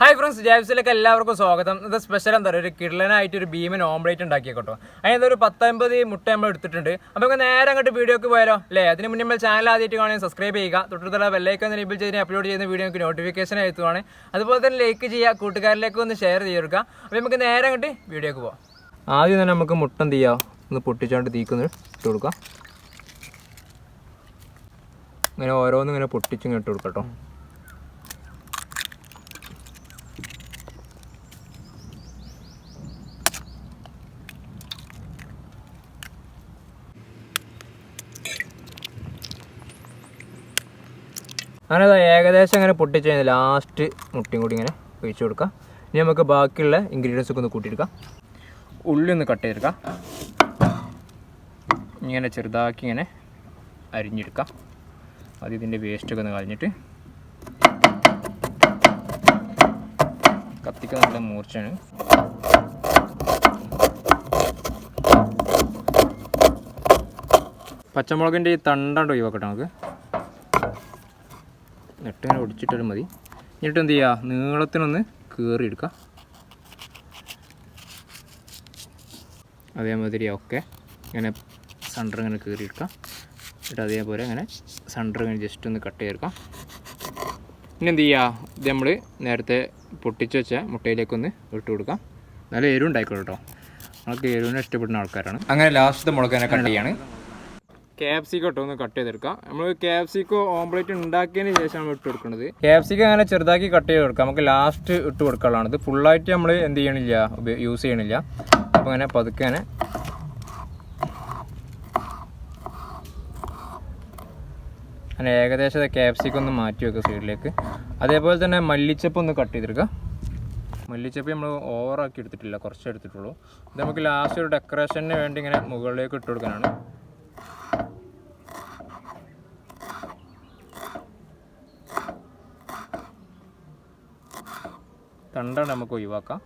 Hi friends, ജാബ്സിലേക്ക് എല്ലാവർക്കും സ്വാഗതം. ഇത് സ്പെഷ്യൽ എന്താ പറയുക, ഒരു കിടലനായിട്ട് ഒരു ബീമൻ ഓംലേറ്റ് ഉണ്ടാക്കിയേക്കോട്ടോ. അതിനൊരു 10-50 മുട്ട നമ്മൾ എടുത്തിട്ടുണ്ട്. അപ്പോൾ നമുക്ക് നേരെ അങ്ങോട്ട് വീഡിയോക്ക് പോയാലോ അല്ലേ? അതിന് മുന്നേ നമ്മൾ ചാനൽ ആദ്യമായിട്ട് കാണുകയും സബ്സ്ക്രൈബ് ചെയ്യുക. തൊട്ടുള്ള ബെല്ലൈക്കൺ എനേബിൾ ചെയ്ത് അപ്ലോഡ് ചെയ്യുന്ന വീഡിയോക്ക് നോട്ടിഫിക്കേഷൻ എത്തുവാണ്. അതുപോലെ തന്നെ ലൈക്ക് ചെയ്യുക, കൂട്ടുകാരിലേക്ക് ഒന്ന് ഷെയർ ചെയ്ത് കൊടുക്കുക. അപ്പോൾ നമുക്ക് നേരെ അങ്ങോട്ട് വീഡിയോക്ക് പോകാം. ആദ്യം തന്നെ നമുക്ക് മുട്ട എന്ത് ചെയ്യാം, ഒന്ന് പൊട്ടിച്ചാണ്ട് തീക്കൊന്ന് ഇട്ട് കൊടുക്കാം. ഇങ്ങനെ ഓരോന്നും ഇങ്ങനെ പൊട്ടിച്ചിങ്ങനെ ഇട്ട് കൊടുക്കാം കേട്ടോ. അങ്ങനെ അത് ഏകദേശം അങ്ങനെ പൊട്ടിച്ച് കഴിഞ്ഞാൽ ലാസ്റ്റ് മുട്ടയും കൂടി ഇങ്ങനെ ഒഴിച്ച് കൊടുക്കാം. ഇനി നമുക്ക് ബാക്കിയുള്ള ഇൻഗ്രീഡിയൻസ് ഒക്കെ ഒന്ന് കൂട്ടിയെടുക്കാം. ഉള്ളി ഒന്ന് കട്ട് ചെയ്തെടുക്കാം. ഇങ്ങനെ ചെറുതാക്കി ഇങ്ങനെ അരിഞ്ഞെടുക്കാം. അത് ഇതിൻ്റെ വേസ്റ്റൊക്കെ ഒന്ന് കളഞ്ഞിട്ട്, കത്തിക്ക് നല്ല മൂർച്ചയാണ്. പച്ചമുളകിൻ്റെ ഈ തണ്ടാണ്ട് ഒഴിവാക്കട്ടെ നമുക്ക്. നെട്ടിങ്ങനെ ഒടിച്ചിട്ടാലും മതി. എന്നിട്ട് എന്ത് ചെയ്യുക, നീളത്തിനൊന്ന് കീറിയെടുക്കുക. അതേമാതിരി ഒക്കെ ഇങ്ങനെ സെൻറ്റർ ഇങ്ങനെ കീറിയെടുക്കുക. എന്നിട്ട് അതേപോലെ ഇങ്ങനെ സെൻറ്റർ ഇങ്ങനെ ജസ്റ്റ് ഒന്ന് കട്ട് ചെയ്തെടുക്കാം. ഇനി എന്ത് ചെയ്യുക, ഇത് നമ്മൾ നേരത്തെ പൊട്ടിച്ച് വെച്ച മുട്ടയിലേക്കൊന്ന് ഇട്ട് കൊടുക്കാം. നല്ല എരിവ് ഉണ്ടായിക്കോളൂ കേട്ടോ. നമുക്ക് എരിവിനെ ഇഷ്ടപ്പെടുന്ന ആൾക്കാരാണ്. അങ്ങനെ ലാസ്റ്റത്തെ മുളക് തന്നെ കട്ട് ചെയ്യാണ്. ക്യാപ്സിക്കോ ഇട്ടോ ഒന്ന് കട്ട് ചെയ്തെടുക്കാം. നമ്മൾ ക്യാപ്സിക്കോ ഓംപ്ലേറ്റ് ഉണ്ടാക്കിയതിന് ശേഷമാണ് ഇട്ട് കൊടുക്കുന്നത്. ക്യാപ്സിക്കോ അങ്ങനെ ചെറുതാക്കി കട്ട് ചെയ്ത് കൊടുക്കാം. നമുക്ക് ലാസ്റ്റ് ഇട്ട് കൊടുക്കാനുള്ളതാണ്. ഇത് ഫുള്ളായിട്ട് നമ്മൾ എന്ത് ചെയ്യണില്ല, യൂസ് ചെയ്യണില്ല. അപ്പോൾ അങ്ങനെ പതുക്കെ അങ്ങനെ അങ്ങനെ ഏകദേശം ക്യാപ്സിക്കോ ഒന്ന് മാറ്റി വെക്കുക സൈഡിലേക്ക്. അതേപോലെ തന്നെ മല്ലിച്ചപ്പ് ഒന്ന് കട്ട് ചെയ്തെടുക്കുക. മല്ലിച്ചപ്പ് നമ്മൾ ഓവറാക്കി എടുത്തിട്ടില്ല, കുറച്ച് എടുത്തിട്ടുള്ളൂ. ഇത് നമുക്ക് ലാസ്റ്റ് ഒരു ഡെക്കറേഷന് വേണ്ടി ഇങ്ങനെ മുകളിലേക്ക് ഇട്ട് കൊടുക്കാനാണ്. തണ്ടാണ് നമുക്ക് ഒഴിവാക്കാം.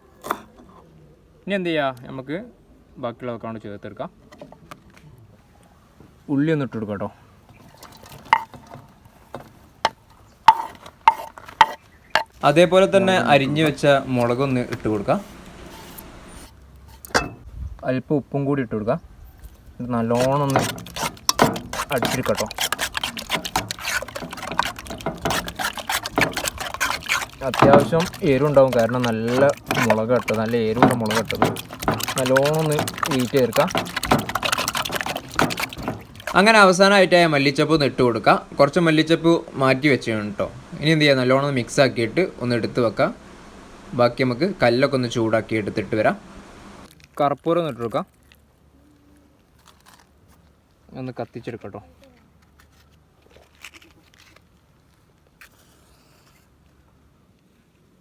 ഇനി എന്ത് ചെയ്യുക, നമുക്ക് ബാക്കിയുള്ളതൊക്കെ കൊണ്ട് ചേർത്തെടുക്കാം. ഉള്ളി ഒന്ന് ഇട്ട് കൊടുക്കാം കേട്ടോ. അതേപോലെ തന്നെ അരിഞ്ഞു വെച്ച മുളകൊന്ന് ഇട്ട് കൊടുക്കാം. അല്പം ഉപ്പും കൂടി ഇട്ട് കൊടുക്കാം. നല്ലോണം ഒന്ന് അടിച്ചെടുക്കാം കേട്ടോ. അത്യാവശ്യം എരിവുണ്ടാവും, കാരണം നല്ല മുളക് ഇട്ടത്, നല്ല എരിവുള്ള മുളക് ഇട്ടത്. നല്ലോണം ഒന്ന് വീറ്റ് ചേർക്കാം. അങ്ങനെ അവസാനമായിട്ടായ മല്ലിച്ചപ്പ് ഒന്ന് ഇട്ട് കൊടുക്കാം. കുറച്ച് മല്ലിച്ചപ്പ് മാറ്റി വെച്ചാണ് കേട്ടോ. ഇനി എന്ത് ചെയ്യുക, നല്ലോണം ഒന്ന് മിക്സ് ആക്കിയിട്ട് ഒന്ന് എടുത്ത് വെക്കാം. ബാക്കി നമുക്ക് കല്ലൊക്കെ ഒന്ന് ചൂടാക്കി എടുത്തിട്ട് വരാം. കർപ്പൂരം ഒന്ന് ഇട്ട് കൊടുക്കാം. ഒന്ന് കത്തിച്ചെടുക്കാം കേട്ടോ.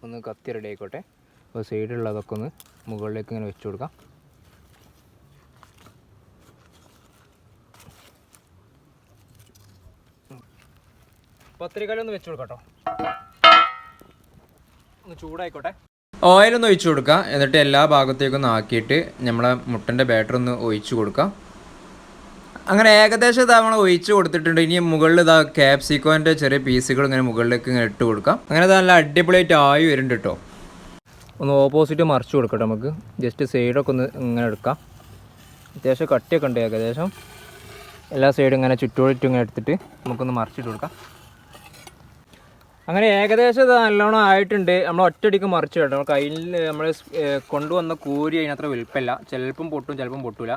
ഒന്ന് കത്തി റെഡി ആയിക്കോട്ടെ. അപ്പോൾ സൈഡിലുള്ളതൊക്കെ ഒന്ന് മുകളിലേക്ക് ഇങ്ങനെ വെച്ച് കൊടുക്കാം. പത്തിരിക്കല്ലൊന്ന് വെച്ച് കൊടുക്കാം കേട്ടോ. ഒന്ന് ചൂടായിക്കോട്ടെ. ഓയിലൊന്ന് ഒഴിച്ച് കൊടുക്കുക. എന്നിട്ട് എല്ലാ ഭാഗത്തേക്കൊന്ന് ആക്കിയിട്ട് നമ്മളെ മുട്ടൻ്റെ ബാറ്റർ ഒന്ന് ഒഴിച്ച് കൊടുക്കാം. അങ്ങനെ ഏകദേശം നമ്മൾ ഒഴിച്ച് കൊടുത്തിട്ടുണ്ട്. ഇനി മുകളിൽ ഇതാ ക്യാപ്സിക്കോൻ്റെ ചെറിയ പീസുകൾ ഇങ്ങനെ മുകളിലേക്ക് ഇങ്ങനെ ഇട്ട് കൊടുക്കാം. അങ്ങനെ നല്ല അടിപൊളിയായിട്ട് ആയി വരുന്നുണ്ട് കേട്ടോ. ഒന്ന് ഓപ്പോസിറ്റ് മറിച്ച് കൊടുക്കട്ടെ നമുക്ക്. ജസ്റ്റ് സൈഡൊക്കെ ഒന്ന് ഇങ്ങനെ എടുക്കാം. അത്യാവശ്യം കട്ടിയൊക്കെ ഉണ്ട്. ഏകദേശം എല്ലാ സൈഡും ഇങ്ങനെ ചുറ്റോടിറ്റും ഇങ്ങനെ എടുത്തിട്ട് നമുക്കൊന്ന് മറിച്ചിട്ട് കൊടുക്കാം. അങ്ങനെ ഏകദേശം ഇത് നല്ലോണം ആയിട്ടുണ്ട്. നമ്മൾ ഒറ്റയടിക്ക് മറിച്ച് കേട്ടോ. നമ്മൾ കയ്യിൽ നമ്മൾ കൊണ്ടുവന്ന കോരി അതിനത്ര വലുപ്പമില്ല. ചിലപ്പം പൊട്ടും ചിലപ്പം പൊട്ടില്ല.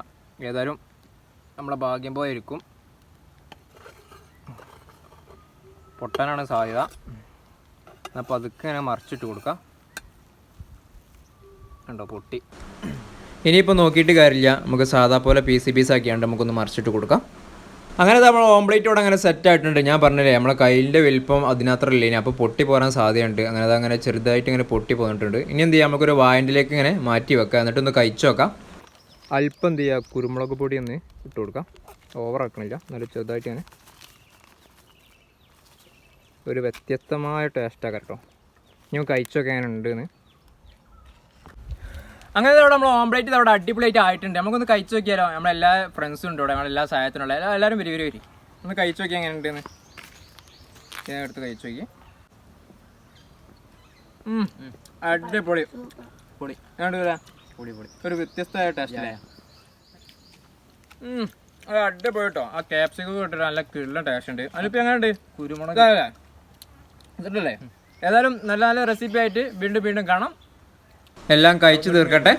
ഏതായാലും നമ്മളെ ഭാഗ്യം പോയിരിക്കും, പൊട്ടാനാണ് സാധ്യത. അപ്പോൾ അതൊക്കെ ഇങ്ങനെ മറിച്ചിട്ട് കൊടുക്കാം. ഉണ്ടോ, പൊട്ടി. ഇനിയിപ്പോൾ നോക്കിയിട്ട് കാര്യമില്ല, നമുക്ക് സാധാ പോലെ പീസ് ആക്കിയാണ്ട് നമുക്കൊന്ന് മറിച്ചിട്ട് കൊടുക്കാം. അങ്ങനെ നമ്മൾ ഓംപ്ലേറ്റോടെ അങ്ങനെ സെറ്റ് ആയിട്ടുണ്ട്. ഞാൻ പറഞ്ഞില്ലേ, നമ്മളെ കയ്യിൻ്റെ വലിപ്പം അതിനത്ര ഇല്ല. ഇനി അപ്പോൾ പൊട്ടി പോരാൻ സാധ്യതയുണ്ട്. അങ്ങനെ അതങ്ങനെ ചെറുതായിട്ട് ഇങ്ങനെ പൊട്ടി പോന്നിട്ടുണ്ട്. ഇനി എന്ത് ചെയ്യാം, നമുക്കൊരു വായൻ്റിലേക്ക് ഇങ്ങനെ മാറ്റി വെക്കാം. എന്നിട്ടൊന്ന് കഴിച്ചു നോക്കാം. അല്പം എന്ത് ചെയ്യുക, കുരുമുളക് പൊടി ഒന്ന് ഇട്ട് കൊടുക്കാം. ഓവറാക്കണില്ല, നല്ല ചെറുതായിട്ട് ഇങ്ങനെ. ഒരു വ്യത്യസ്തമായ ടേസ്റ്റാണ് കേട്ടോ. ഞാൻ കഴിച്ചൊക്കെ അങ്ങനെ ഉണ്ടെന്ന്. അങ്ങനെ അവിടെ നമ്മൾ ഓംപ്ലേറ്റ് അവിടെ അടിപൊളിയായിട്ട് ആയിട്ടുണ്ട്. നമുക്കൊന്ന് കഴിച്ച് നോക്കിയാലോ. നമ്മളെല്ലാ ഫ്രണ്ട്സും ഉണ്ട് ഇവിടെ, നമ്മളെല്ലാ സഹായത്തിനുള്ള എല്ലാവരും വരി ഒന്ന് കഴിച്ച് നോക്കിയാൽ എങ്ങനെ ഉണ്ടെന്ന്. ഞാൻ എടുത്ത് കഴിച്ച് നോക്കി. അടിപൊളി പൊളി കണ്ടില്ല പൊളി പൊളി ഒരു വ്യത്യസ്തമായ ടേസ്റ്റ് അല്ലേ അത് അടിപൊളി കേട്ടോ ആ ക്യാപ്സിക്കം കിട്ടിട്ട് നല്ല കിള്ള ടേസ്റ്റ് ഉണ്ട് അതിലിപ്പോൾ എങ്ങനെയുണ്ട് കുരുമുളക് ഇതല്ലേ ഏതായാലും നല്ല നല്ല റെസിപ്പി ആയിട്ട് വീണ്ടും കാണാം എല്ലാം കഴിച്ചു തീർക്കട്ടെ